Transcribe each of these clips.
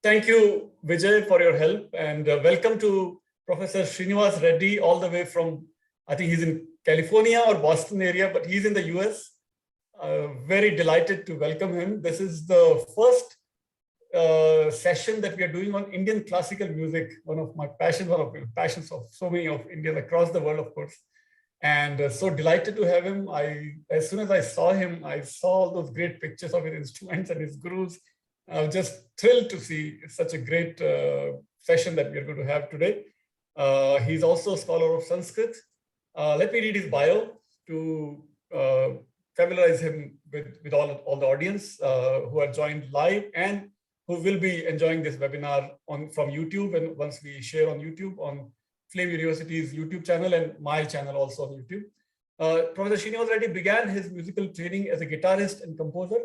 Thank you, Vijay, for your help, and welcome to Professor Srinivas Reddy, all the way from, I think he's in California or Boston area, but he's in the US. Very delighted to welcome him. This is the first session that we are doing on Indian classical music, one of my passions, one of the passions of so many of Indians across the world, of course. And so delighted to have him. As soon as I saw him, I saw all those great pictures of his instruments and his gurus. I was just thrilled to see such a great session that we are going to have today. He's also a scholar of Sanskrit. Let me read his bio to familiarize him with all the audience who are joined live and who will be enjoying this webinar from YouTube, and once we share on YouTube on Flame University's YouTube channel and my channel also on YouTube. Professor Srinivas Reddy began his musical training as a guitarist and composer.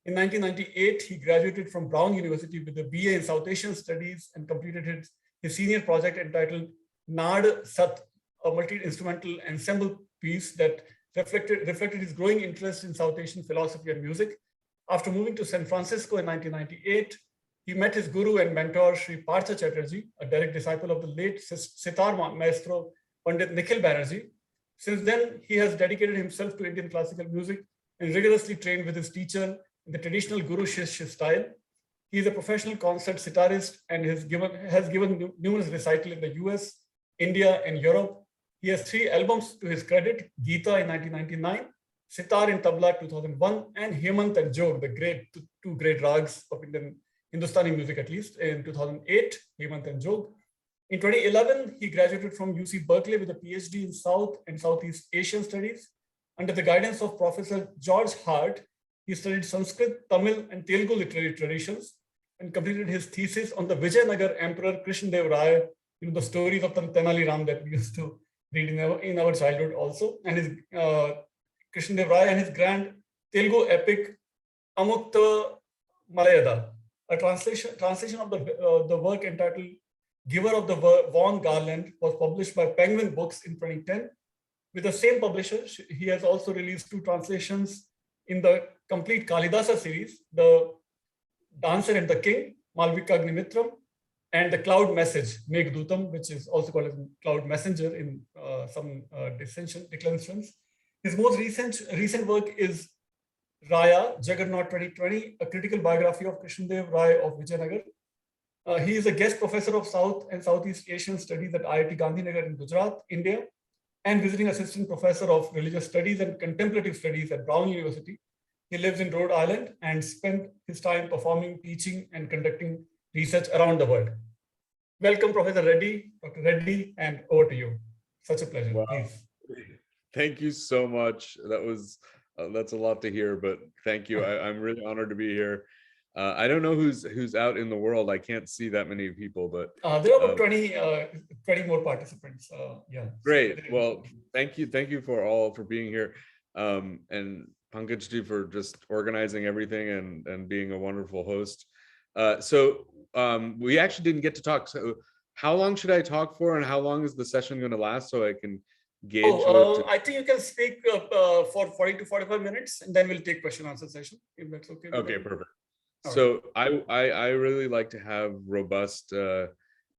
In 1998, he graduated from Brown University with a BA in South Asian Studies and completed his senior project entitled Nāṭya-śāstra, a multi-instrumental ensemble piece that reflected his growing interest in South Asian philosophy and music. After moving to San Francisco in 1998, he met his guru and mentor, Sri Partha Chatterjee, a direct disciple of the late sitar maestro, Pandit Nikhil Banerjee. Since then, he has dedicated himself to Indian classical music and rigorously trained with his teacher in the traditional Guru Shishya style. He is a professional concert sitarist and has given numerous recitals in the US, India, and Europe. He has 3 albums to his credit: Geeta in 1999, Sitar in Tabla 2001, and Hemant and Jog, the two great rags of Indian Hindustani music, at least, in 2008, Hemant and Jog. In 2011, he graduated from UC Berkeley with a Ph.D. in South and Southeast Asian Studies. Under the guidance of Professor George Hart, he studied Sanskrit, Tamil, and Telugu literary traditions and completed his thesis on the Vijayanagar Emperor Krishnadev Raya, the stories of Tenali Ram that we used to read in our childhood also, and his Krishnadev Raya and his grand Telugu epic Amukta Malayada. A translation of the work entitled Giver of the Vaughan Garland was published by Penguin Books in 2010. With the same publisher, he has also released 2 translations in the complete Kalidasa series, The Dancer and the King, Malvika Agnimitram, and The Cloud Message, Meghdutam, which is also called as Cloud Messenger in some declensions. His most recent work is Raya, Juggernaut 2020, a critical biography of Krishnadev Rai of Vijayanagar. He is a guest professor of South and Southeast Asian Studies at IIT Gandhinagar in Gujarat, India, and visiting assistant professor of religious studies and contemplative studies at Brown University. He lives in Rhode Island and spent his time performing, teaching, and conducting research around the world. Welcome, Professor Reddy, Dr. Reddy, and over to you. Such a pleasure. Wow. Please. Thank you so much. That's a lot to hear, but thank you. I'm really honored to be here. I don't know who's out in the world. I can't see that many people, but there are about 20 more participants. Yeah. Great. Well, thank you for being here, and Pankaj for just organizing everything and being a wonderful host. So we actually didn't get to talk. So how long should I talk for, and how long is the session going to last, so I can gauge? I think you can speak for 40 to 45 minutes, and then we'll take question answer session, if that's okay. Okay, perfect. So I really like to have robust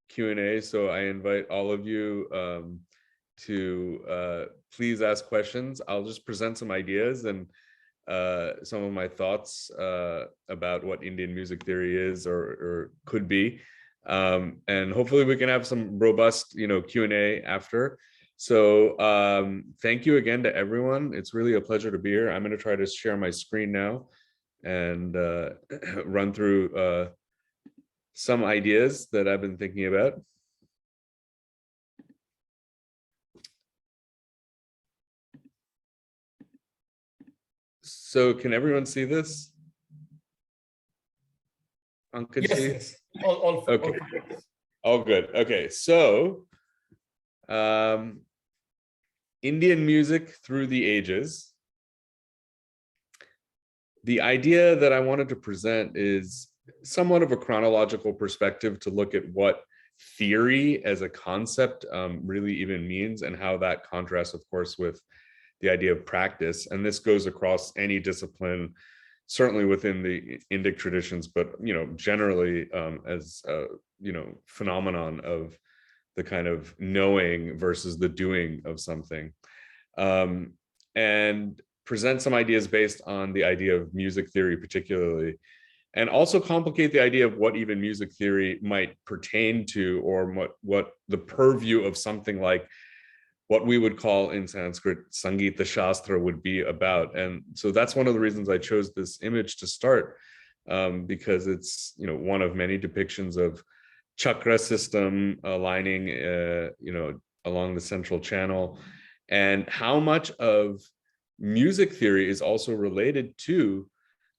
Q&A, so I invite all of you to please ask questions. I'll just present some ideas and some of my thoughts about what Indian music theory is or could be, and hopefully we can have some robust Q&A after. So thank you again to everyone. It's really a pleasure to be here. I'm going to try to share my screen now and run through some ideas that I've been thinking about. So can everyone see this? Yes. All okay. All good. Okay, so Indian music through the ages. The idea that I wanted to present is somewhat of a chronological perspective to look at what theory as a concept really even means, and how that contrasts, of course, with the idea of practice. And this goes across any discipline, certainly within the Indic traditions, but generally as phenomenon of the kind of knowing versus the doing of something, and present some ideas based on the idea of music theory particularly, and also complicate the idea of what even music theory might pertain to, or what the purview of something like what we would call in Sanskrit Saṅgīta-śāstra would be about. And so that's one of the reasons I chose this image to start, because it's one of many depictions of chakra system aligning along the central channel, and how much of music theory is also related to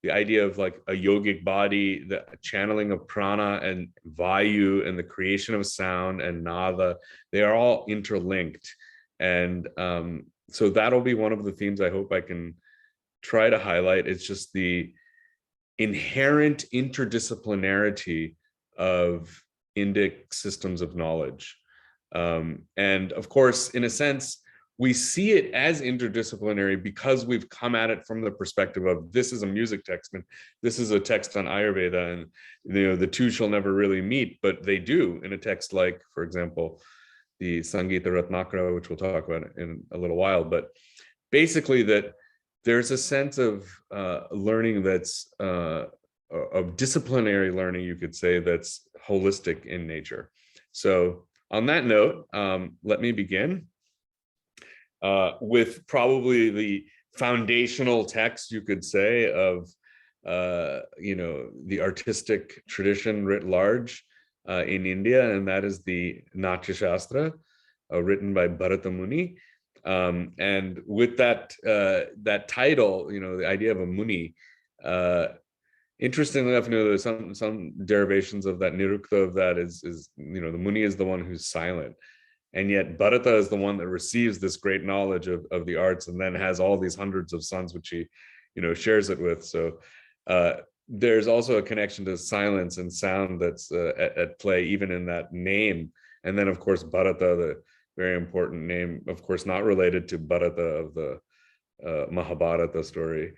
the idea of like a yogic body, the channeling of prana and vayu, and the creation of sound and nada. They are all interlinked. And so that'll be one of the themes I hope I can try to highlight. It's just the inherent interdisciplinarity of Indic systems of knowledge. And of course, in a sense, we see it as interdisciplinary because we've come at it from the perspective of this is a music text and this is a text on Ayurveda, and the two shall never really meet, but they do in a text like, for example, the Saṅgīta-ratnākara, which we'll talk about in a little while. But basically that there's a sense of learning that's of disciplinary learning, you could say, that's holistic in nature. So on that note, let me begin with probably the foundational text, you could say, of the artistic tradition writ large in India, and that is the Nāṭya-śāstra, written by Bharata Muni. And with that title, the idea of a Muni, interestingly enough, there's some derivations of that. Nirukta of that is the Muni is the one who's silent, and yet Bharata is the one that receives this great knowledge of the arts, and then has all these hundreds of sons which he shares it with. So there's also a connection to silence and sound that's at play even in that name. And then of course Bharata, the very important name, of course not related to Bharata of the Mahabharata story,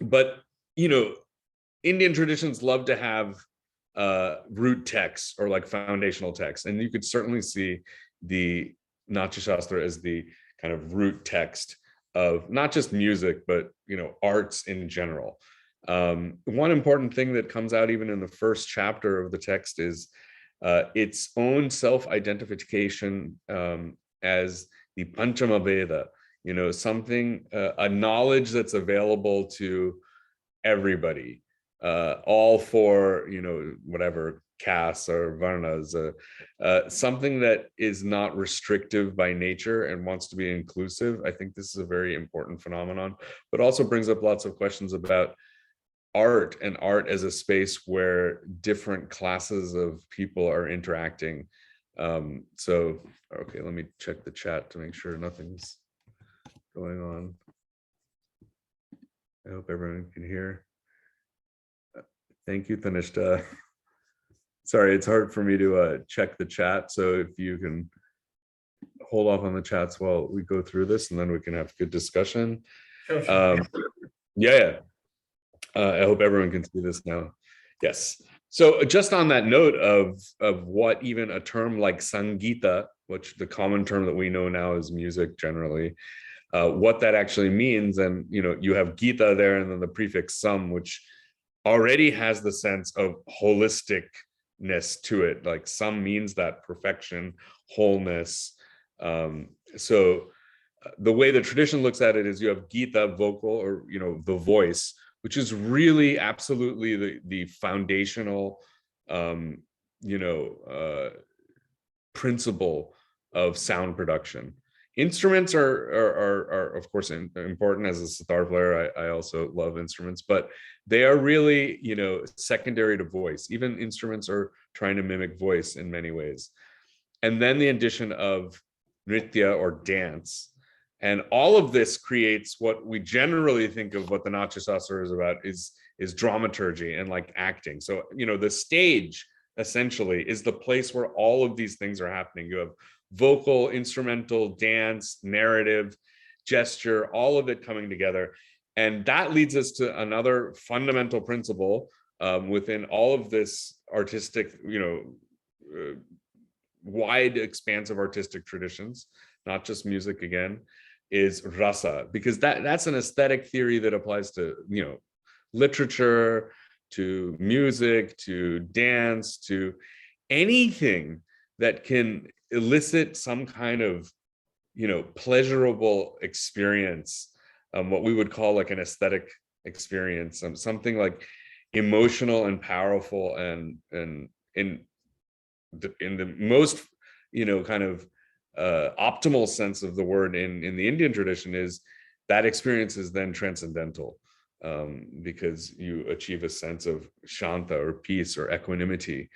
but Indian traditions love to have root texts or like foundational texts, and you could certainly see the Nāṭya-śāstra as the kind of root text of not just music, but arts in general. One important thing that comes out even in the first chapter of the text is its own self-identification as the Panchama Veda, something, a knowledge that's available to everybody, all for, whatever castes or varnas, something that is not restrictive by nature and wants to be inclusive. I think this is a very important phenomenon, but also brings up lots of questions about art, and art as a space where different classes of people are interacting. So, okay, let me check the chat to make sure nothing's going on. I hope everyone can hear. Thank you, Tanishta. Sorry, it's hard for me to check the chat. So if you can hold off on the chats while we go through this, and then we can have good discussion. Sure. Yeah. I hope everyone can see this now. Yes. So just on that note of what even a term like Saṅgīta, which the common term that we know now is music generally, what that actually means. And you have Gita there, and then the prefix sam, which already has the sense of holisticness to it. Like sam means that perfection, wholeness. So the way the tradition looks at it is you have Gita, vocal, or the voice, which is really absolutely the foundational principle of sound production. Instruments are of course important. As a sitar player, I also love instruments, but they are really secondary to voice. Even instruments are trying to mimic voice in many ways. And then the addition of nritya or dance, and all of this creates what we generally think of what the Nāṭya-śāstra is about, is dramaturgy and like acting. So the stage essentially is the place where all of these things are happening. You have vocal, instrumental, dance, narrative, gesture, all of it coming together. And that leads us to another fundamental principle within all of this artistic, wide expanse of artistic traditions, not just music again, is rasa, because that's an aesthetic theory that applies to, literature, to music, to dance, to anything that can elicit some kind of, pleasurable experience, what we would call like an aesthetic experience, something like emotional and powerful, and in the most, kind of optimal sense of the word in the Indian tradition, is that experience is then transcendental, because you achieve a sense of shanta or peace or equanimity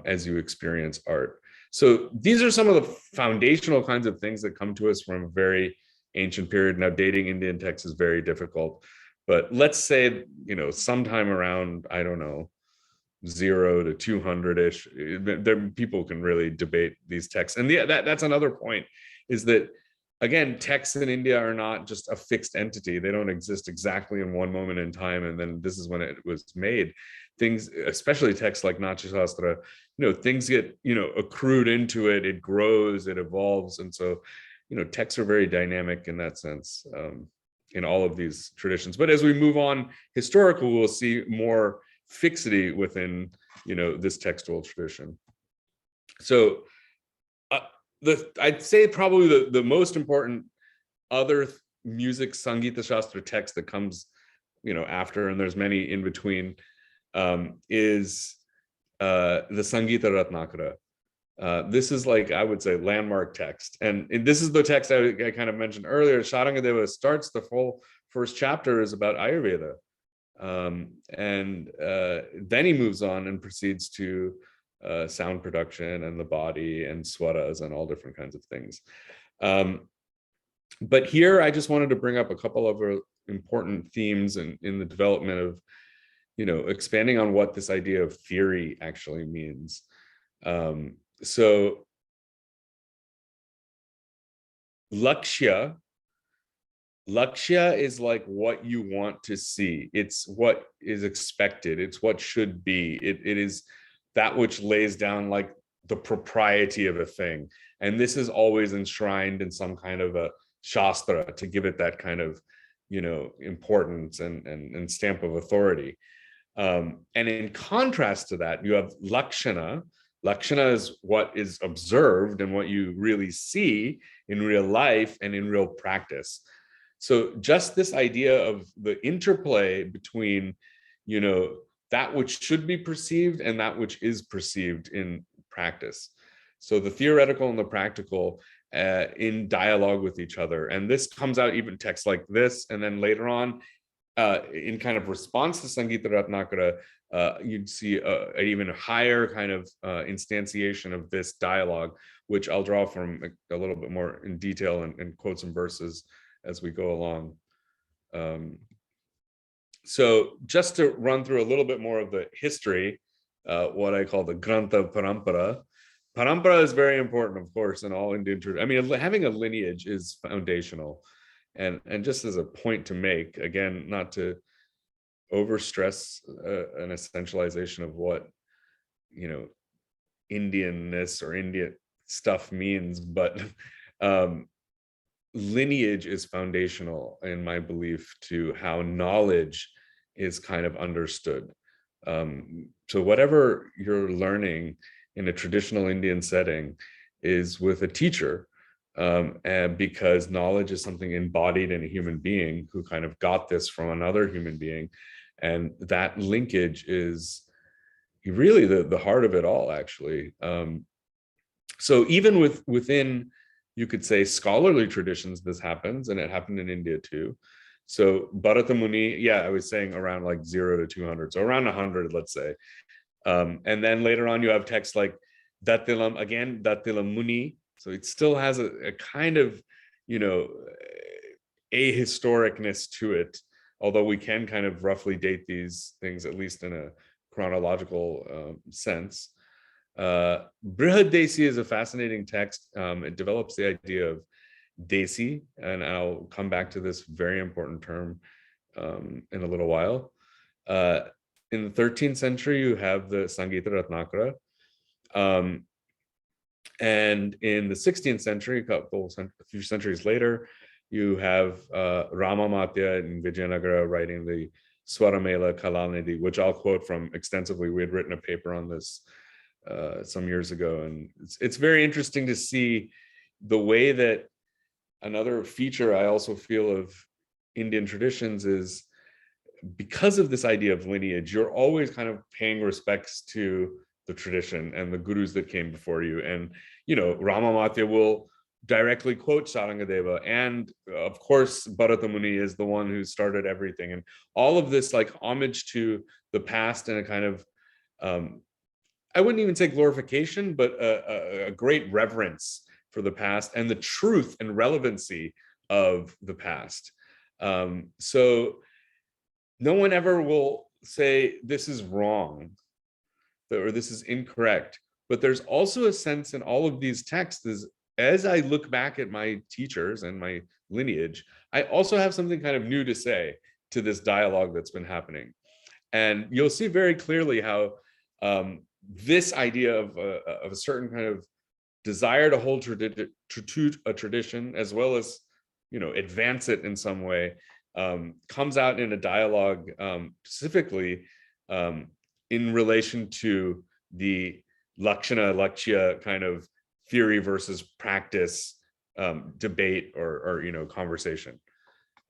as you experience art. So these are some of the foundational kinds of things that come to us from a very ancient period. Now, dating Indian texts is very difficult, but let's say, sometime around, I don't know, 0 to 200-ish, there people can really debate these texts. And that's another point, is that, again, texts in India are not just a fixed entity. They don't exist exactly in one moment in time, and then this is when it was made. Things, especially texts like Nāṭya-śāstra, things get, accrued into it, it grows, it evolves. And so, texts are very dynamic in that sense, in all of these traditions. But as we move on historical, we'll see more fixity within, this textual tradition. So I'd say probably the most important other music Saṅgīta-śāstra text that comes, after, and there's many in between, is the Saṅgīta-ratnākara. This is, like, I would say, landmark text. And this is the text I kind of mentioned earlier. Sharangadeva starts the full first chapter is about Ayurveda. And then he moves on and proceeds to sound production and the body and swaras and all different kinds of things. But here I just wanted to bring up a couple of important themes in the development of, expanding on what this idea of theory actually means. So Lakshya is like what you want to see. It's what is expected. It's what should be. It is that which lays down like the propriety of a thing. And this is always enshrined in some kind of a shastra to give it that kind of, importance and stamp of authority. And in contrast to that, you have lakshana. Lakshana is what is observed and what you really see in real life and in real practice. So just this idea of the interplay between, that which should be perceived and that which is perceived in practice. So the theoretical and the practical in dialogue with each other. And this comes out even texts like this. And then later on, in kind of response to Saṅgīta-ratnākara, you'd see an even higher kind of instantiation of this dialogue, which I'll draw from a little bit more in detail and quote some verses as we go along. So just to run through a little bit more of the history, what I call the Grantha Parampara. Parampara is very important, of course, in all Indian tradition. I mean, having a lineage is foundational. And just as a point to make, again, not to overstress an essentialization of what, Indianness or Indian stuff means, but lineage is foundational in my belief to how knowledge is kind of understood. So whatever you're learning in a traditional Indian setting is with a teacher, and because knowledge is something embodied in a human being who kind of got this from another human being. And that linkage is really the heart of it all, actually. So even within, you could say, scholarly traditions, this happens, and it happened in India too. So Bharata Muni, I was saying around like 0 to 200, so around 100, let's say. And then later on, you have texts like Datilam, again, Datilam Muni. So it still has a kind of, ahistoricness to it, although we can kind of roughly date these things, at least in a chronological sense. Brihad Desi is a fascinating text. It develops the idea of Desi, and I'll come back to this very important term in a little while. In the 13th century, you have the Saṅgīta-ratnākara. And in the 16th century, a few centuries later, you have Ramamatya and Vijayanagara writing the Swaramela Kalanidhi, which I'll quote from extensively. We had written a paper on this some years ago. And it's very interesting to see the way that another feature I also feel of Indian traditions is, because of this idea of lineage, you're always kind of paying respects to the tradition and the gurus that came before you. And, Ramamatya will directly quote Sarangadeva. And of course, Bharata Muni is the one who started everything. And all of this like homage to the past and a kind of, I wouldn't even say glorification, but a great reverence for the past and the truth and relevancy of the past. So no one ever will say this is wrong or this is incorrect. But there's also a sense in all of these texts is, as I look back at my teachers and my lineage, I also have something kind of new to say to this dialogue that's been happening. And you'll see very clearly how this idea of a certain kind of desire to hold a tradition, as well as, advance it in some way, comes out in a dialogue specifically in relation to the Lakshya kind of theory versus practice debate or conversation.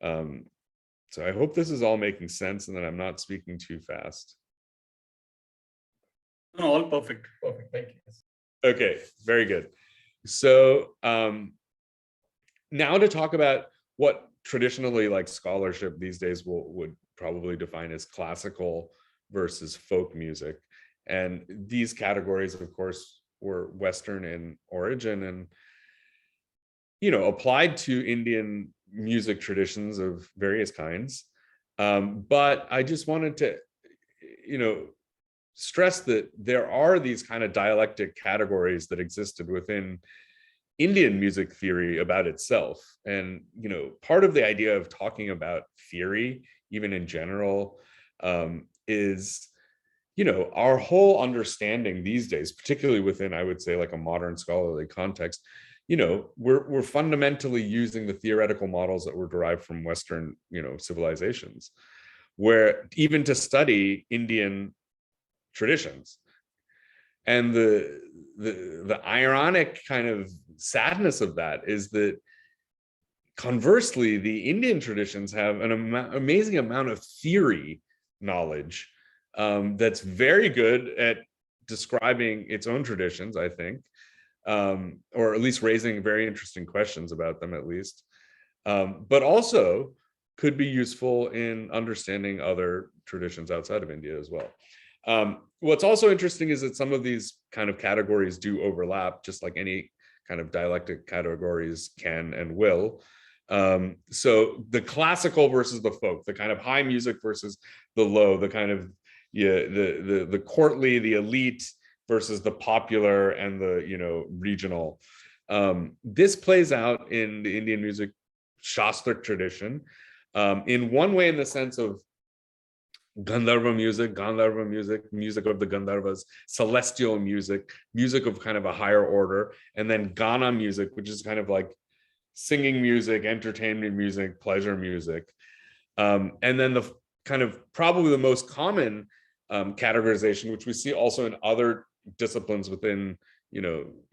So I hope this is all making sense and that I'm not speaking too fast. No, all perfect. Perfect. Thank you. Okay, very good. So now to talk about what traditionally like scholarship these days would probably define as classical versus folk music. And these categories, of course, were Western in origin and, applied to Indian music traditions of various kinds. But I just wanted to, stress that there are these kind of dialectic categories that existed within Indian music theory about itself. And, part of the idea of talking about theory, even in general, is, our whole understanding these days, particularly within, I would say, like a modern scholarly context, we're fundamentally using the theoretical models that were derived from Western, civilizations, where even to study Indian traditions. And the ironic kind of sadness of that is that conversely, the Indian traditions have an amazing amount of theory knowledge that's very good at describing its own traditions, I think, or at least raising very interesting questions about them, at least, but also could be useful in understanding other traditions outside of India as well. What's also interesting is that some of these kind of categories do overlap, just like any kind of dialectic categories can and will. So the classical versus the folk, the kind of high music versus the low, the kind of the courtly, the elite versus the popular and the regional. This plays out in the Indian music Shastric tradition in one way, in the sense of Gandharva music, music of the Gandharvas, celestial music, music of kind of a higher order, and then Gana music, which is kind of like singing music, entertainment music, pleasure music. And then the kind of probably the most common categorization, which we see also in other disciplines within,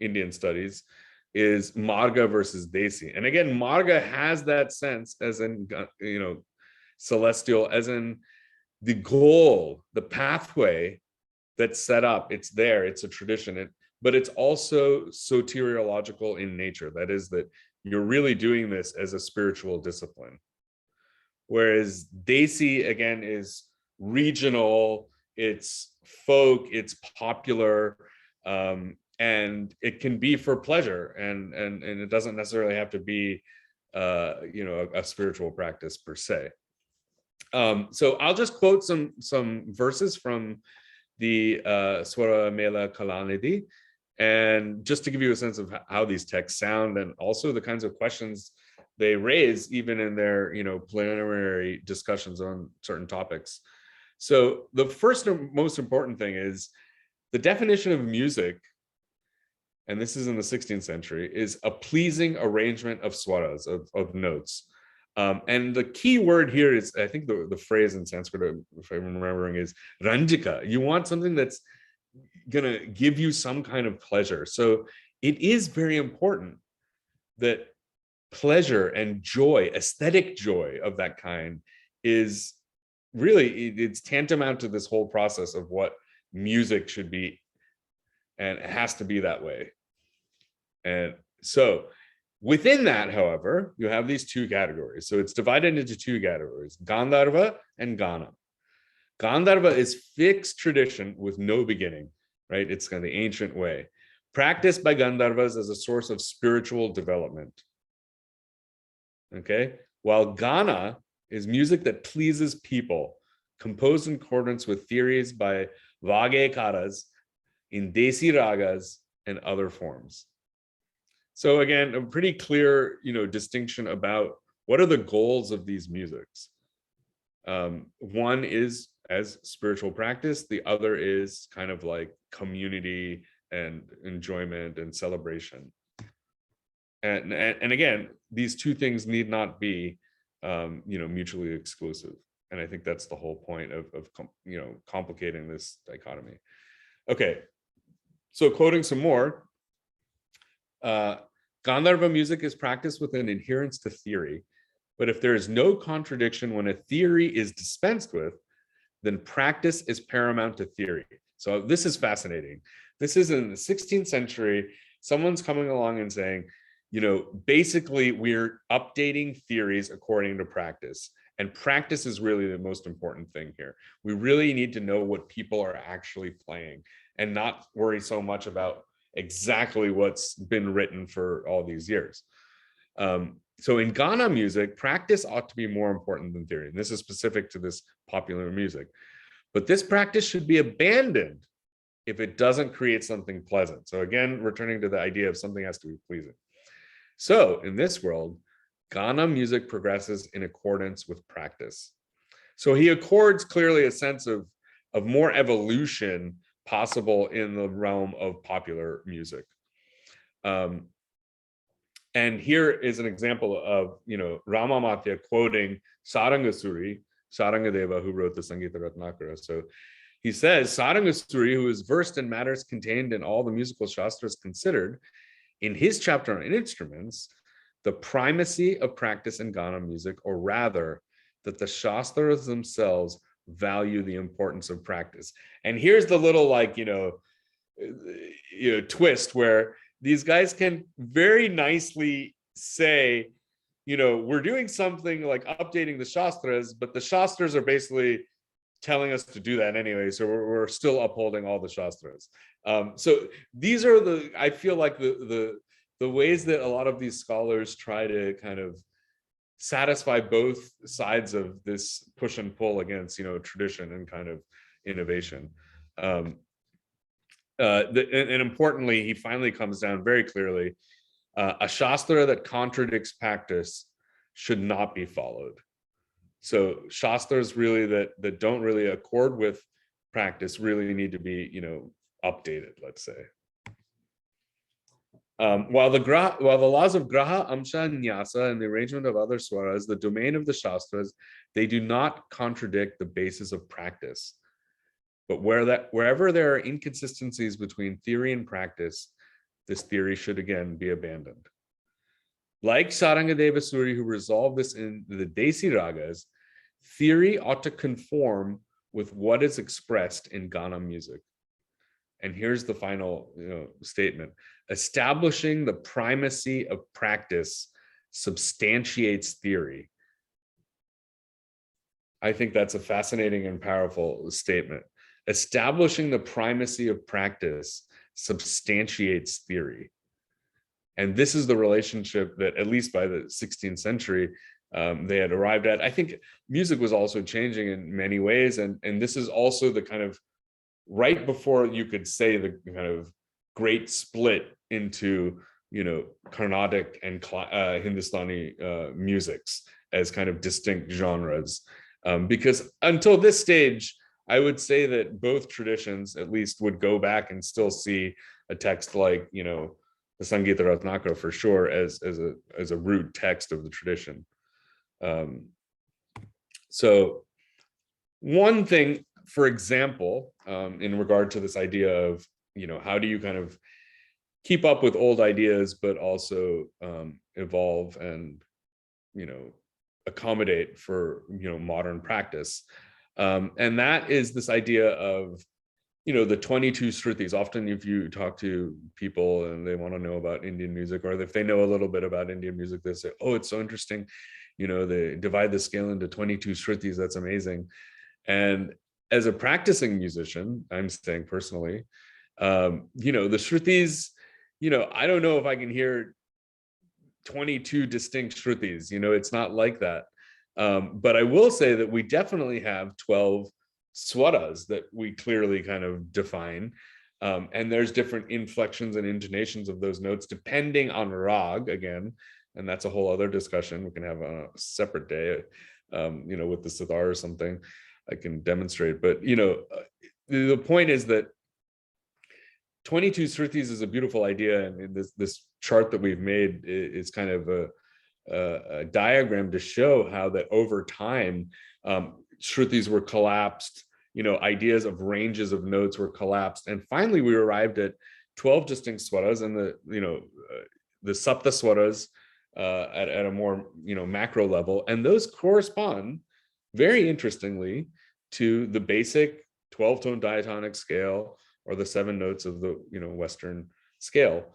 Indian studies, is Marga versus Desi. And again, Marga has that sense as in, celestial, as in the goal, the pathway that's set up. It's there, it's a tradition, but it's also soteriological in nature. That is, that you're really doing this as a spiritual discipline. Whereas Desi, again, is regional, it's folk, it's popular, and it can be for pleasure, and it doesn't necessarily have to be a spiritual practice per se. So I'll just quote some verses from the Swaramela Kalanidhi, and just to give you a sense of how these texts sound, and also the kinds of questions they raise even in their, preliminary discussions on certain topics. So the first and most important thing is the definition of music, and this is in the 16th century, is a pleasing arrangement of swaras, of notes. And the key word here is, I think the phrase in Sanskrit, if I'm remembering, is ranjika. You want something that's going to give you some kind of pleasure. So it is very important that pleasure and joy, aesthetic joy of that kind, is really, it's tantamount to this whole process of what music should be, and it has to be that way. And so within that, however, you have these two categories. So it's divided into two categories, Gandharva and Gana. Gandharva is fixed tradition with no beginning, right? It's kind of the ancient way, practiced by Gandharvas as a source of spiritual development. Okay, while Gana is music that pleases people, composed in accordance with theories by Vagekaras in Desi ragas and other forms. So again, a pretty clear, distinction about what are the goals of these musics. One is as spiritual practice, the other is kind of like community and enjoyment and celebration. And again, these two things need not be, mutually exclusive. And I think that's the whole point of complicating this dichotomy. Okay, so quoting some more, Gandharva music is practiced with an adherence to theory, but if there is no contradiction when a theory is dispensed with, then practice is paramount to theory. So this is fascinating. This is in the 16th century. Someone's coming along and saying, basically we're updating theories according to practice. And practice is really the most important thing here. We really need to know what people are actually playing and not worry so much about exactly what's been written for all these years. So in Ghana music, practice ought to be more important than theory. And this is specific to this popular music. But this practice should be abandoned if it doesn't create something pleasant. So again, returning to the idea of something has to be pleasing. So in this world, Ghana music progresses in accordance with practice. So he accords clearly a sense of more evolution possible in the realm of popular music. And here is an example of, Ramamatya quoting Sarangasuri, Sarangadeva, who wrote the Saṅgīta-ratnākara. So he says, Sarangasuri, who is versed in matters contained in all the musical shastras considered, in his chapter on instruments, the primacy of practice in Ghana music, or rather, that the shastras themselves value the importance of practice. And here's the little twist where these guys can very nicely say, we're doing something like updating the shastras, but the shastras are basically telling us to do that anyway, so we're still upholding all the shastras. So these are I feel like the ways that a lot of these scholars try to kind of satisfy both sides of this push and pull against, tradition and kind of innovation. And importantly, he finally comes down very clearly, a shastra that contradicts practice should not be followed. So shastras really that don't really accord with practice really need to be, updated, let's say. While the laws of graha, amsha, and nyasa, and the arrangement of other swaras, the domain of the shastras, they do not contradict the basis of practice. But wherever there are inconsistencies between theory and practice, this theory should again be abandoned. Like Sarangadeva Suri, who resolved this in the Desi ragas, theory ought to conform with what is expressed in Ghana music. And here's the final statement. Establishing the primacy of practice substantiates theory. I think that's a fascinating and powerful statement. Establishing the primacy of practice substantiates theory. And this is the relationship that, at least by the 16th century, they had arrived at. I think music was also changing in many ways. And this is also the kind of right before you could say the kind of great split into Carnatic and Hindustani musics as kind of distinct genres. Because until this stage, I would say that both traditions at least would go back and still see a text like, the Saṅgīta-ratnākara for sure as a root text of the tradition. So one thing, for example, in regard to this idea of, how do you kind of keep up with old ideas, but also evolve and, accommodate for, modern practice. And that is this idea of, the 22 Shrutis. Often if you talk to people and they want to know about Indian music, or if they know a little bit about Indian music, they say, oh, it's so interesting. They divide the scale into 22 Shrutis. That's amazing. And as a practicing musician, I'm saying personally, the Shrutis, I don't know if I can hear 22 distinct Shrutis, it's not like that. But I will say that we definitely have 12 swaras that we clearly kind of define. And there's different inflections and intonations of those notes depending on rag again. And that's a whole other discussion we can have on a separate day, with the sitar or something I can demonstrate. But, the point is that 22 Shrutis is a beautiful idea. And this chart that we've made is kind of a diagram to show how that over time, Shrutis were collapsed, ideas of ranges of notes were collapsed. And finally, we arrived at 12 distinct swaras, and the Sapta swaras at a more, macro level. And those correspond very interestingly to the basic 12-tone diatonic scale, or the 7 notes of the, Western scale.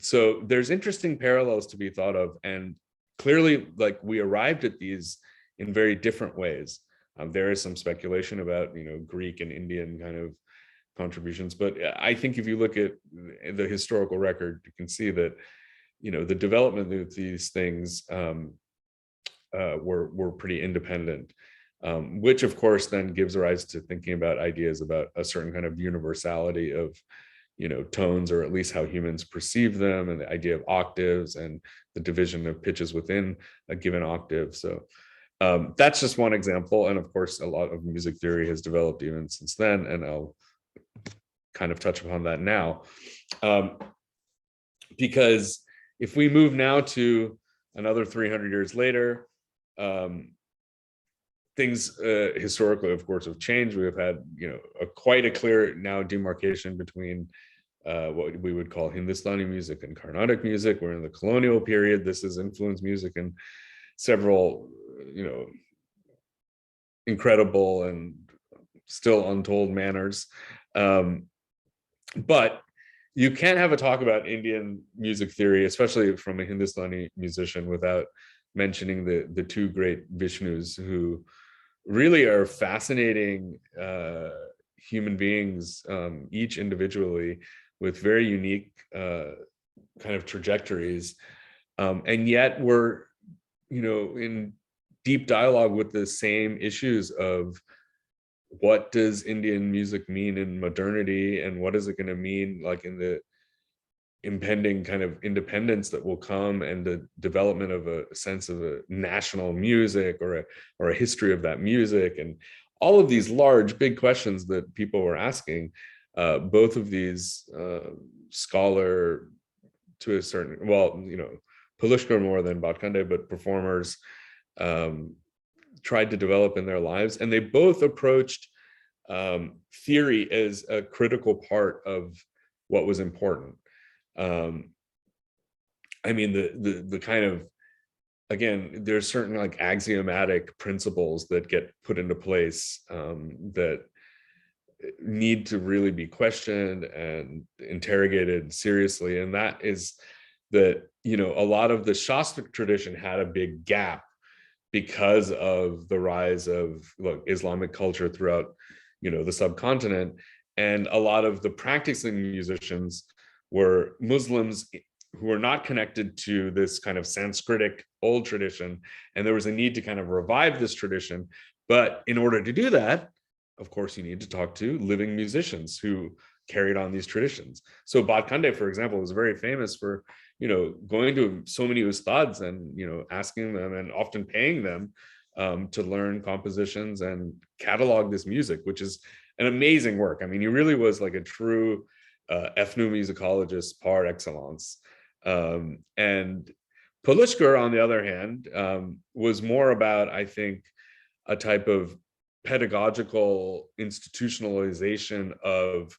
So there's interesting parallels to be thought of. And clearly, like, we arrived at these in very different ways. There is some speculation about, Greek and Indian kind of contributions. But I think if you look at the historical record, you can see that, the development of these things were pretty independent. Which of course then gives rise to thinking about ideas about a certain kind of universality of, tones, or at least how humans perceive them, and the idea of octaves and the division of pitches within a given octave. So that's just one example. And of course, a lot of music theory has developed even since then, and I'll kind of touch upon that now. Because if we move now to another 300 years later, things historically, of course, have changed. We have had, quite a clear now demarcation between what we would call Hindustani music and Carnatic music. We're in the colonial period. This has influenced music in several, incredible and still untold manners. But you can't have a talk about Indian music theory, especially from a Hindustani musician, without mentioning the two great Vishnus, who really are fascinating human beings, each individually, with very unique kind of trajectories. And yet we're, in deep dialogue with the same issues of what does Indian music mean in modernity, and what is it going to mean like in the impending kind of independence that will come, and the development of a sense of a national music, or a history of that music, and all of these large big questions that people were asking. Both of these scholar to a certain, Palushkar more than Bhatkande, but performers tried to develop in their lives, and they both approached theory as a critical part of what was important. I mean, the kind of, again, there's certain like axiomatic principles that get put into place that need to really be questioned and interrogated seriously. And that is that, a lot of the Shastric tradition had a big gap because of the rise of Islamic culture throughout, the subcontinent. And a lot of the practicing musicians were Muslims who were not connected to this kind of Sanskritic old tradition. And there was a need to kind of revive this tradition. But in order to do that, of course, you need to talk to living musicians who carried on these traditions. So Bhatkande, for example, was very famous for, going to so many ustads and, asking them and often paying them to learn compositions and catalog this music, which is an amazing work. I mean, he really was like a true ethnomusicologist par excellence. And Polushkar, on the other hand, was more about, I think, a type of pedagogical institutionalization of,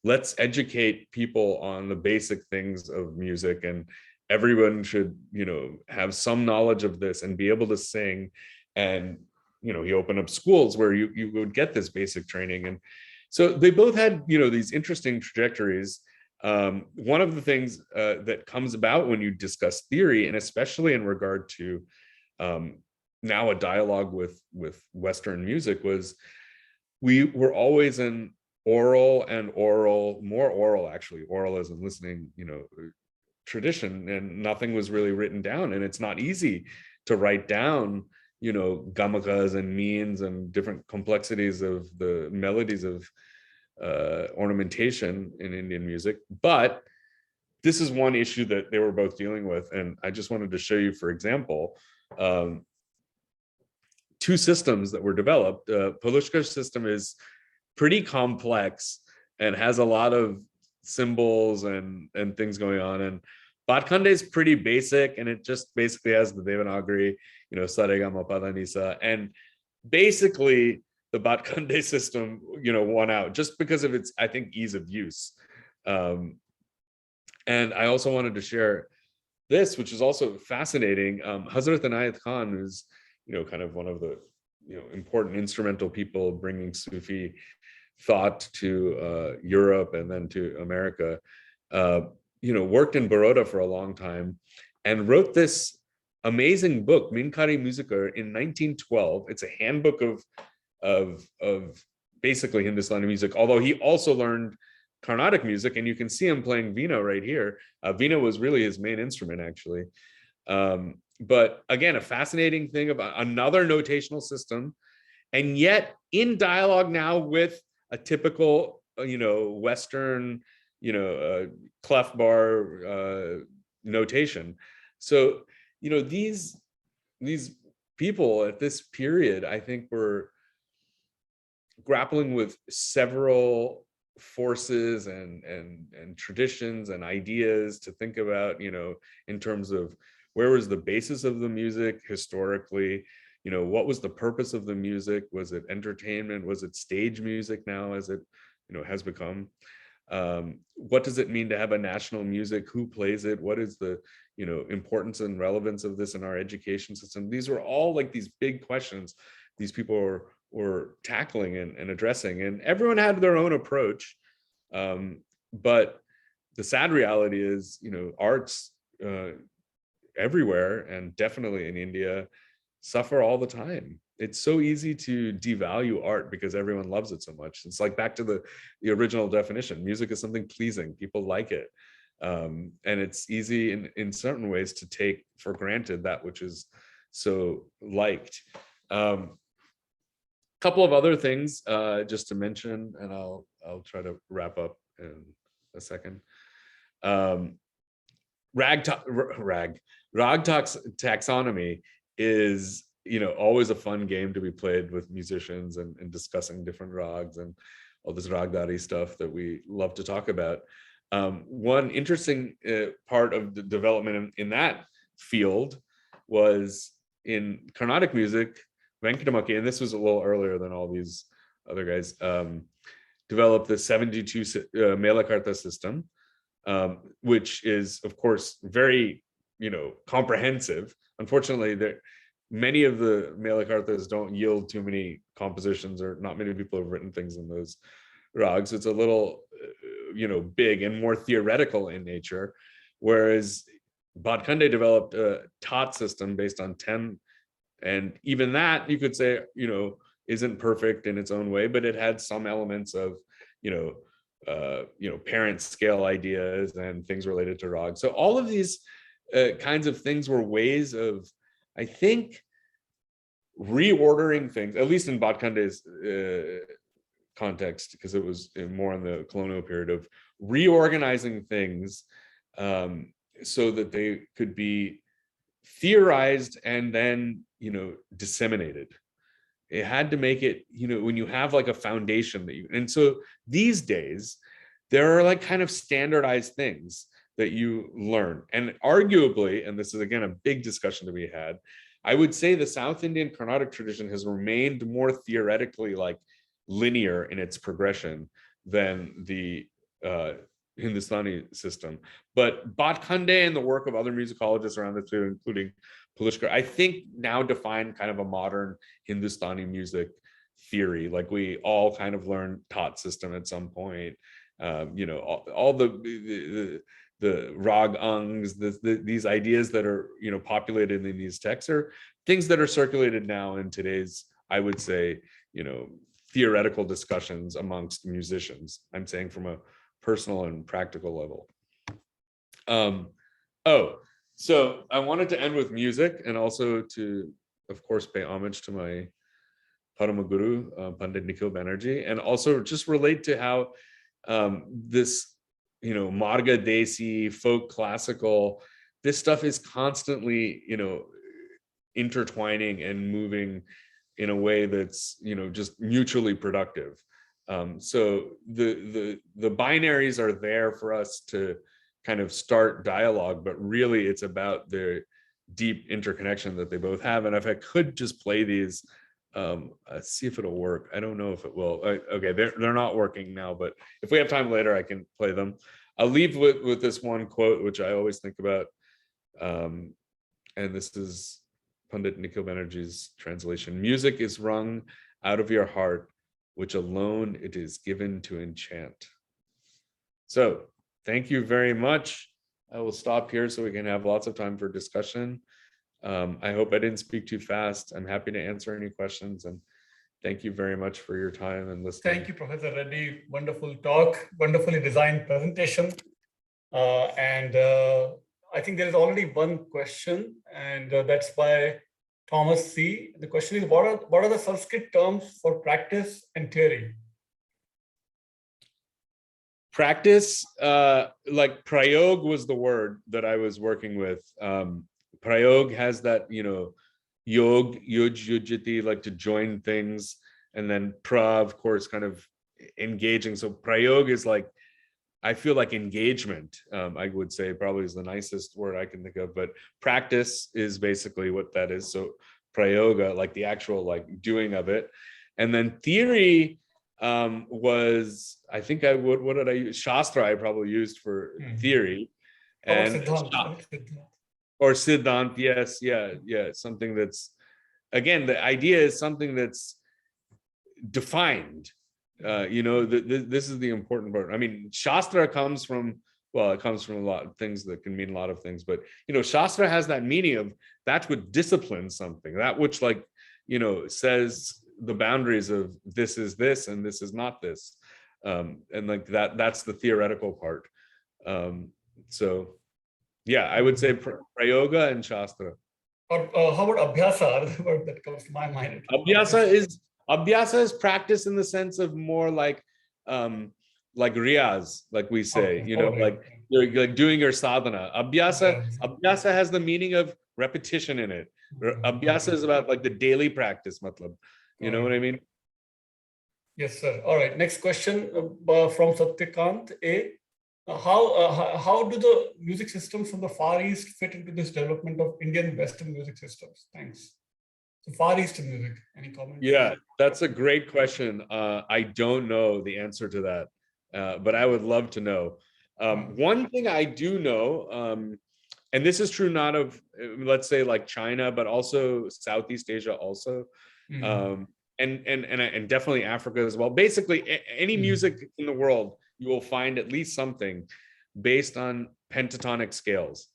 let's educate people on the basic things of music, and everyone should, have some knowledge of this and be able to sing. And, he opened up schools where you would get this basic training. And so they both had, these interesting trajectories. One of the things that comes about when you discuss theory, and especially in regard to now a dialogue with Western music, was we were always in more oral actually, oralism, listening, tradition, and nothing was really written down. And it's not easy to write down, gamakas and means and different complexities of the melodies of ornamentation in Indian music. But this is one issue that they were both dealing with. And I just wanted to show you, for example, two systems that were developed. Polushkar's system is pretty complex and has a lot of symbols and things going on. And Bhatkande is pretty basic, and it just basically has the Devanagari, Saregama Padanisa. And basically the Bhatkande system, won out just because of its, I think, ease of use. And I also wanted to share this, which is also fascinating. Hazrat Inayat Khan, who's, kind of one of the, important instrumental people bringing Sufi thought to Europe and then to America, worked in Baroda for a long time and wrote this amazing book, Minkari Musica, in 1912. It's a handbook of basically Hindustani music, although he also learned Carnatic music, and you can see him playing Veena right here. Veena was really his main instrument, actually. But again, a fascinating thing about another notational system, and yet in dialogue now with a typical, Western, clef bar notation. So, these people at this period, I think, were grappling with several forces and traditions and ideas to think about, in terms of where was the basis of the music historically, what was the purpose of the music? Was it entertainment? Was it stage music now, as it, has become? What does it mean to have a national music? Who plays it? What is the, importance and relevance of this in our education system? These were all like these big questions these people were tackling and addressing, and everyone had their own approach. But the sad reality is, arts everywhere, and definitely in India, suffer all the time. It's so easy to devalue art because everyone loves it so much. It's like back to the original definition. Music is something pleasing. People like it. And it's easy in certain ways to take for granted that which is so liked. Couple of other things just to mention, and I'll try to wrap up in a second. Rag taxonomy is, always a fun game to be played with musicians and discussing different rags and all this ragdari stuff that we love to talk about. One interesting part of the development in that field was in Carnatic music. Venkatamaki, and this was a little earlier than all these other guys, developed the 72 Melakarta system, which is, of course, very, comprehensive. Unfortunately, many of the Melakartas don't yield too many compositions, or not many people have written things in those rags. It's a little, big and more theoretical in nature, whereas Bhatkande developed a Tat system based on 10. And even that, you could say, isn't perfect in its own way, but it had some elements of, parent scale ideas and things related to rag. So all of these kinds of things were ways of, I think, reordering things, at least in Bhatkande's context, because it was more in the colonial period, of reorganizing things so that they could be theorized and then, disseminated. It had to make it, when you have like a foundation that you, and so these days, there are like kind of standardized things that you learn. And arguably, and this is again a big discussion to be had, I would say the South Indian Carnatic tradition has remained more theoretically like linear in its progression than the Hindustani system. But Bhatkhande and the work of other musicologists around this period, including Polishkar, I think now define kind of a modern Hindustani music theory. Like we all kind of learned Tat system at some point. All the rag angs, these ideas that are populated in these texts are things that are circulated now in today's, I would say, theoretical discussions amongst musicians. I'm saying from a personal and practical level. So I wanted to end with music, and also to, of course, pay homage to my Paramaguru, Pandit Nikhil Banerjee, and also just relate to how this, Marga Desi, folk classical, this stuff is constantly, intertwining and moving in a way that's, just mutually productive. So the binaries are there for us to kind of start dialogue, but really it's about the deep interconnection that they both have. And if I could just play these, see if it'll work. I don't know if it will. Okay, they're not working now, but if we have time later, I can play them. I'll leave with this one quote, which I always think about. And this is Pandit Nikhil Banerjee's translation. Music is wrung out of your heart, which alone it is given to enchant. So thank you very much. I will stop here so we can have lots of time for discussion. I hope I didn't speak too fast. I'm happy to answer any questions, and thank you very much for your time and listening. Thank you, Professor Reddy. Wonderful talk, wonderfully designed presentation. I think there is already one question, and that's by Thomas C. The question is, what are the Sanskrit terms for practice and theory? Practice, like prayog was the word that I was working with. Prayog has that, yog, yuj, yujiti, like to join things. And then pra, of course, kind of engaging. So prayog is like, I feel like engagement, I would say probably is the nicest word I can think of, but practice is basically what that is. So prayoga, like the actual like doing of it. And then theory was, I think what did I use? Shastra I probably used for theory. And or Siddhant, yes, yeah, something that's, again, the idea is something that's defined. This is the important part. I mean, Shastra comes from, it comes from a lot of things that can mean a lot of things, but, Shastra has that meaning of that would discipline something, that which like, says the boundaries of this is this and this is not this. And like that's the theoretical part. So yeah, I would say prayoga and Shastra. Or how about abhyasa? The word that comes to my mind. Abhyasa is practice in the sense of more like riyaz, like we say, like you're like doing your sadhana. Abhyasa has the meaning of repetition in it. Abhyasa is about like the daily practice, matlab. You know what I mean? Yes, sir. All right. Next question from Satyakant A. How do the music systems from the Far East fit into this development of Indian Western music systems? Thanks. So Far Eastern music, any comments? Yeah, that's a great question. I don't know the answer to that, but I would love to know. One thing I do know, and this is true not of, let's say like China, but also Southeast Asia also, and definitely Africa as well. Basically, any music in the world, you will find at least something based on pentatonic scales,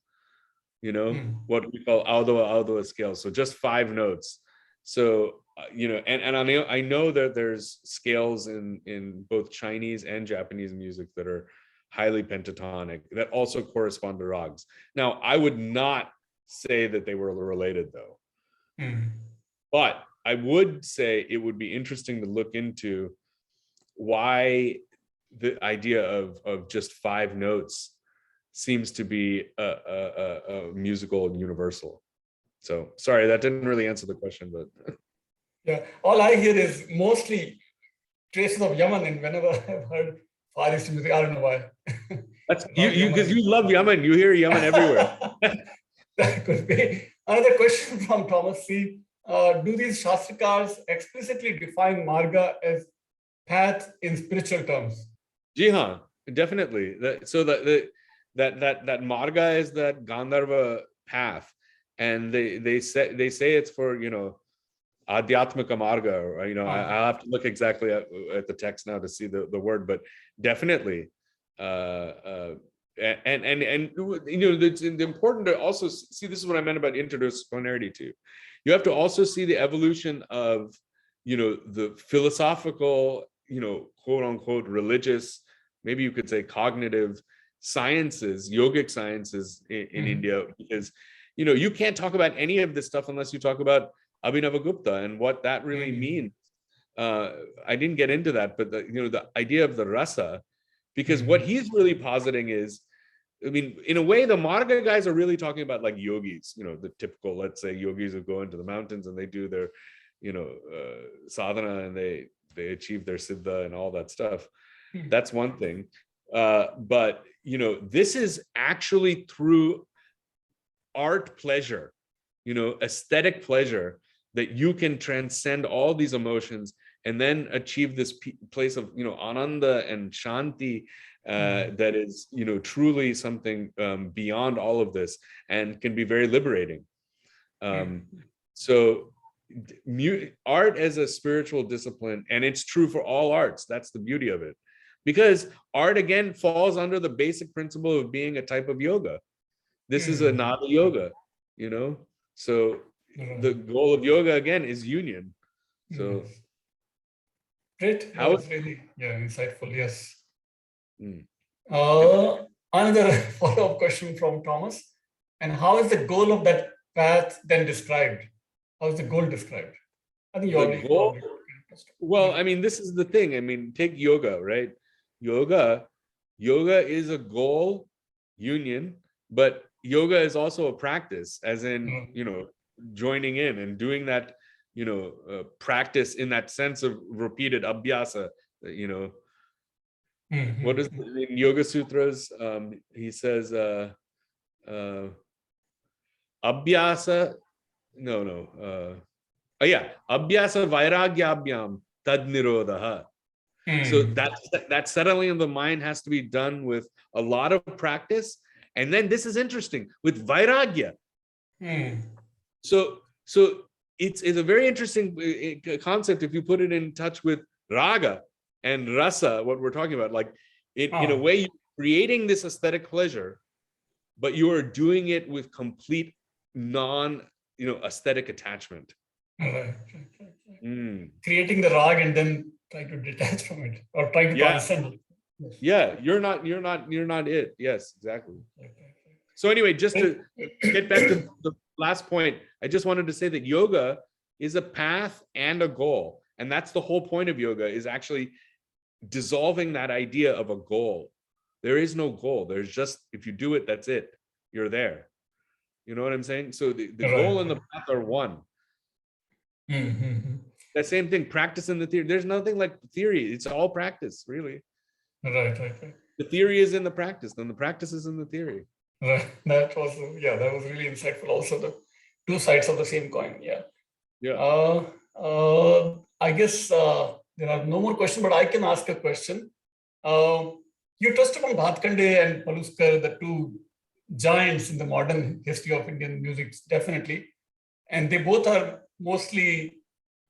what we call Audua scales. So just 5 notes. So, and I know that there's scales in both Chinese and Japanese music that are highly pentatonic that also correspond to rags. Now, I would not say that they were related though, but I would say it would be interesting to look into why the idea of just 5 notes seems to be a musical universal. So sorry, that didn't really answer the question, but yeah, all I hear is mostly traces of Yaman, and whenever I've heard Far East music, I don't know why. that's you because you love Yaman. You hear Yaman everywhere. That could be. Another question from Thomas C. Do these Shastrikars explicitly define marga as path in spiritual terms? Jihan, definitely. So that marga is that Gandharva path, and they say it's for, you know, Adhyatmika marga, or, you know, I'll have to look exactly at the text now to see the word, but definitely. And you know, it's important to also see, this is what I meant about interdisciplinarity too. You have to also see the evolution of, you know, the philosophical, you know, quote unquote religious, maybe you could say cognitive sciences, yogic sciences in India, because, you know, you can't talk about any of this stuff unless you talk about Abhinavagupta and what that really means. I didn't get into that, but you know, the idea of the rasa, because what he's really positing is, I mean, in a way, the Marga guys are really talking about like yogis, you know, the typical, let's say, yogis who go into the mountains and they do their, you know, sadhana, and they achieve their siddha and all that stuff. That's one thing. But, you know, this is actually through art pleasure, you know, aesthetic pleasure, that you can transcend all these emotions and then achieve this place of, you know, ananda and shanti, that is, you know, truly something beyond all of this and can be very liberating. So art as a spiritual discipline, and it's true for all arts, that's the beauty of it, because art again falls under the basic principle of being a type of yoga. This is a Nada yoga, you know, so the goal of yoga again is union. So great. That was really insightful. Yes. Another follow-up question from Thomas. And how is the goal of that path then described? How is the goal described? I think you already goal. Well, I mean, this is the thing. I mean, take yoga, right? Yoga is a goal, union, but yoga is also a practice, as in, you know, joining in and doing that, you know, practice in that sense of repeated abhyasa, you know. What is in Yoga Sutras? He says, abhyasa, abhyasa vairagyabhyam tad nirodha. So that settling of the mind has to be done with a lot of practice. And then this is interesting, with vairagya. So it's a very interesting concept if you put it in touch with raga and rasa, what we're talking about. Like in a way, you're creating this aesthetic pleasure, but you are doing it with complete aesthetic attachment. Creating the rag and then trying to detach from it, or trying to transcend it. Yeah, you're not it. Yes, exactly. So anyway, just to get back to the last point, I just wanted to say that yoga is a path and a goal. And that's the whole point of yoga, is actually dissolving that idea of a goal. There is no goal. There's just, if you do it, that's it. You're there. You know what I'm saying? So the goal and the path are one. That same thing, practice and the theory. There's nothing like theory. It's all practice, really. Right. The theory is in the practice, then the practice is in the theory. Right. That was really insightful. Also, the two sides of the same coin. I guess there are no more questions, but I can ask a question. You touched upon Bhatkande and Paluskar, the two giants in the modern history of Indian music, definitely. And they both are mostly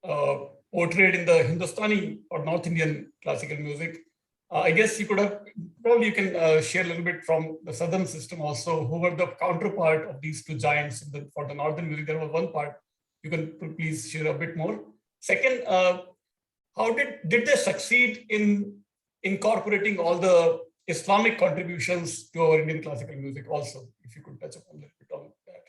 portrayed in the Hindustani or North Indian classical music. I guess you can share a little bit from the Southern system also, who were the counterpart of these two giants. For the Northern music, there was one part. You can please share a bit more. Second, how did they succeed in incorporating all the Islamic contributions to our Indian classical music also? If you could touch upon a little bit on that.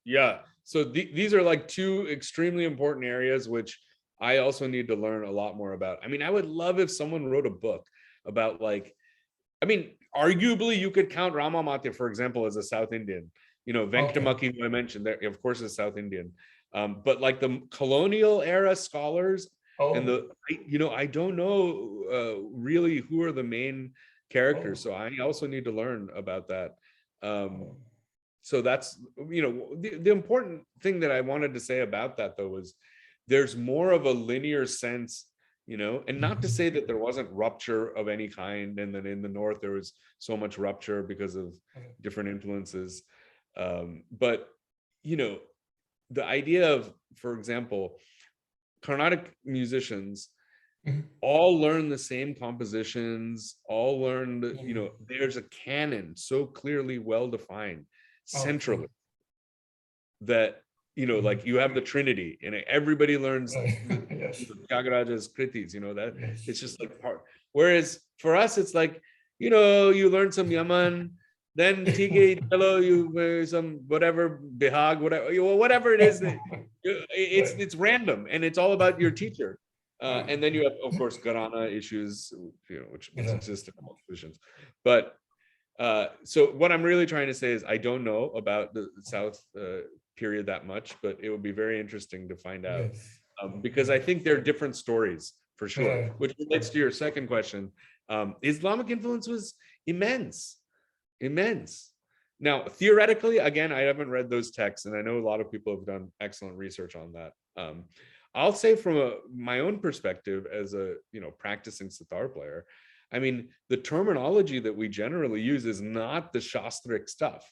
Yeah, so these are like two extremely important areas which I also need to learn a lot more about. I mean, I would love if someone wrote a book about like, I mean, arguably you could count Ramamatya, for example, as a South Indian. You know, Venkatamaki, who I mentioned there, of course, is South Indian. But like the colonial era scholars and I don't know really who are the main characters. So I also need to learn about that. So that's, the important thing that I wanted to say about that, though, was there's more of a linear sense, and not to say that there wasn't rupture of any kind, and that in the North there was so much rupture because of different influences. But, the idea of, for example, Carnatic musicians all learn the same compositions, all learned, there's a canon so clearly well defined centrally that, like you have the Trinity and everybody learns Tyagaraja's Kritis, that it's just like part. Whereas for us, it's like, you learn some Yaman, then Tige, hello, you some whatever, Bihag, whatever it is, it's random and it's all about your teacher. And then you have, of course, Gharana issues, which exist in all traditions. But so what I'm really trying to say is I don't know about the South period that much, but it would be very interesting to find out because I think there are different stories for sure, which relates to your second question. Islamic influence was immense. Now, theoretically, again, I haven't read those texts, and I know a lot of people have done excellent research on that. I'll say from my own perspective as a practicing sitar player, I mean, the terminology that we generally use is not the Shastric stuff.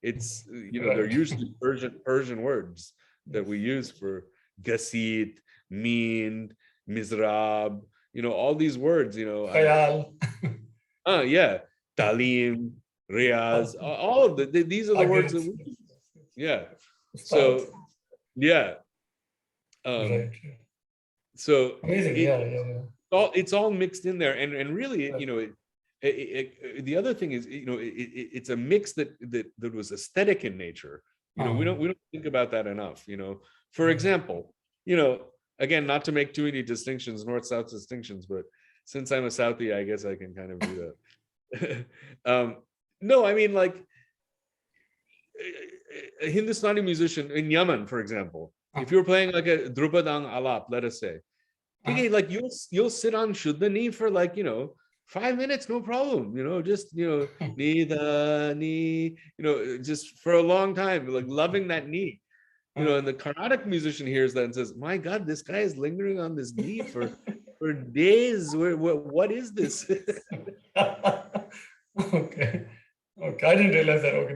It's they're usually Persian words that we use for gasit, mean, mizrab, all these words, Khayal. Talim, Riyaz, all of these are the words that we use. So so amazing. It's all mixed in there, and really, the other thing is, it's a mix that was aesthetic in nature. We don't think about that enough. For example, again, not to make too many distinctions, north-south distinctions, but since I'm a Southie, I guess I can kind of do that. No, I mean, like a Hindustani musician in Yemen, for example, if you're playing like a Drupadang Alap, let us say, like you'll sit on Shuddha Ni for like 5 minutes, no problem. Just ni da ni, just for a long time, like loving that ni. And the Carnatic musician hears that and says, "My God, this guy is lingering on this ni for days. What is this?" Okay, I didn't realize that. Okay,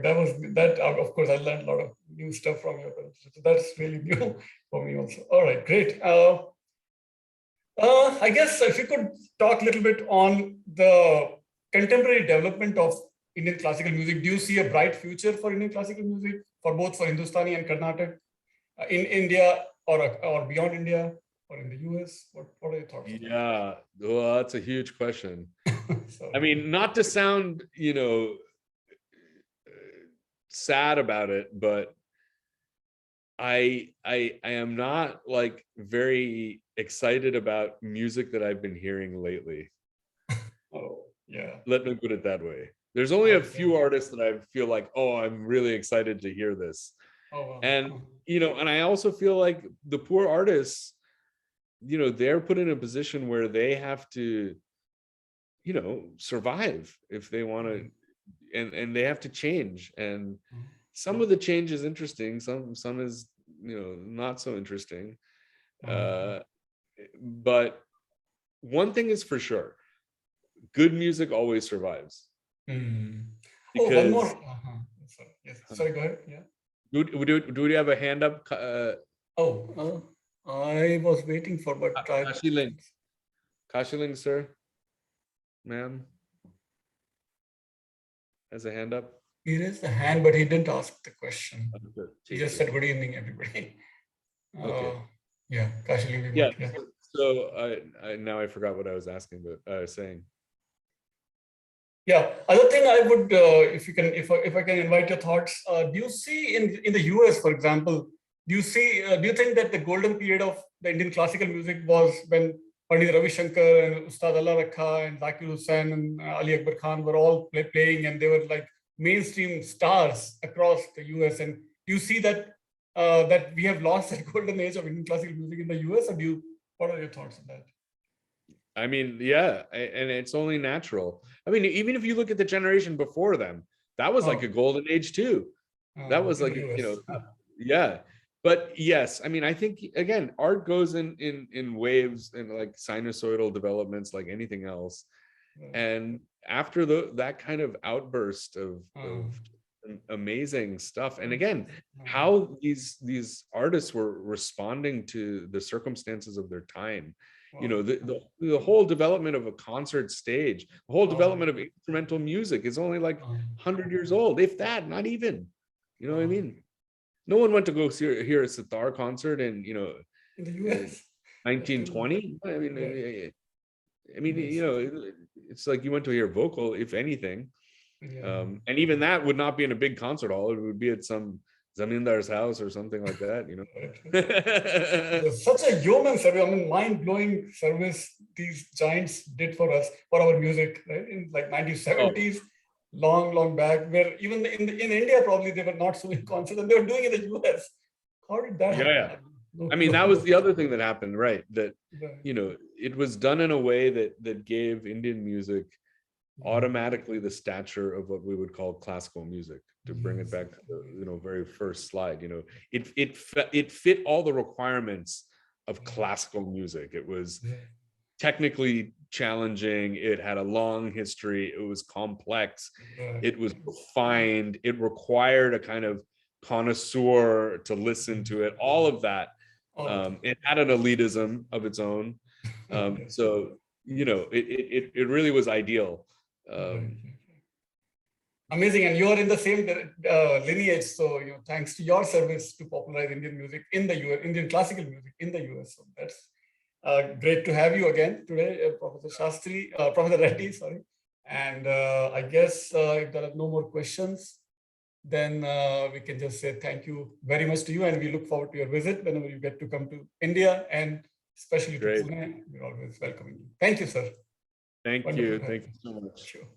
that. Of course, I learned a lot of new stuff from your presentation. So that's really new for me also. All right, great. I guess if you could talk a little bit on the contemporary development of Indian classical music. Do you see a bright future for Indian classical music, for both for Hindustani and Carnatic, in India or beyond India, or in the US? What are your thoughts? Yeah, well, that's a huge question. I mean, not to sound, sad about it, but I am not like very excited about music that I've been hearing lately. Let me put it that way. There's only a few artists that I feel like, oh, I'm really excited to hear this. And and I also feel like the poor artists, they're put in a position where they have to survive if they want to, and they have to change, and some of the change is interesting, some is not so interesting, but one thing is for sure, good music always survives. Because one more. Sorry, go ahead. Do we have a hand up? I was waiting for, but Kashiling, sir, ma'am, has a hand up. He raised the hand, but he didn't ask the question. He just said, "Good evening, everybody." Kashiling. So now I forgot what I was asking, but saying. Other thing I would, if I can invite your thoughts, do you see in the US, for example, do you think that the golden period of the Indian classical music was when Pandit Ravi Shankar and Ustad Allah Rakha and Zakir Hussain and Ali Akbar Khan were all playing, and they were like mainstream stars across the US. And do you see that that we have lost the golden age of Indian classical music in the US, or what are your thoughts on that? I mean, yeah, and it's only natural. I mean, even if you look at the generation before them, that was like a golden age too. That was like, yeah. But yes, I mean, I think again, art goes in waves and like sinusoidal developments, like anything else. And after that kind of outburst of amazing stuff, and again, how these artists were responding to the circumstances of their time. You know, the whole development of a concert stage, the whole development of instrumental music is only like 100 years old, if that, not even. You know what I mean? No one went to go hear a sitar concert in, you know, in the US. 1920. I mean, you know, it's like you went to hear vocal, if anything. And even that would not be in a big concert hall. It would be at some Zamindar's house or something like that, you know. Such a yeoman service, I mean, mind-blowing service these giants did for us, for our music, right? In like 1970s, long back, where even in India, probably they were not doing concerts, and they were doing it in the US. How did that happen? Yeah. I mean, that was the other thing that happened, right? That, you know, it was done in a way that gave Indian music automatically the stature of what we would call classical music. To bring it back to the, you know, very first slide, you know, it fit all the requirements of classical music. It was technically challenging. It had a long history. It was complex. It was refined. It required a kind of connoisseur to listen to it. All of that. It had an elitism of its own. So, you know, it really was ideal. Amazing, and you are in the same lineage. So, you know, thanks to your service to popularize Indian music in the US, Indian classical music in the US. So that's great to have you again today, Professor Reddy. Sorry, and I guess if there are no more questions, then we can just say thank you very much to you, and we look forward to your visit whenever you get to come to India, and especially to Pune. We're always welcoming you. Thank you, sir. Thank you. Thank you so much. Sure.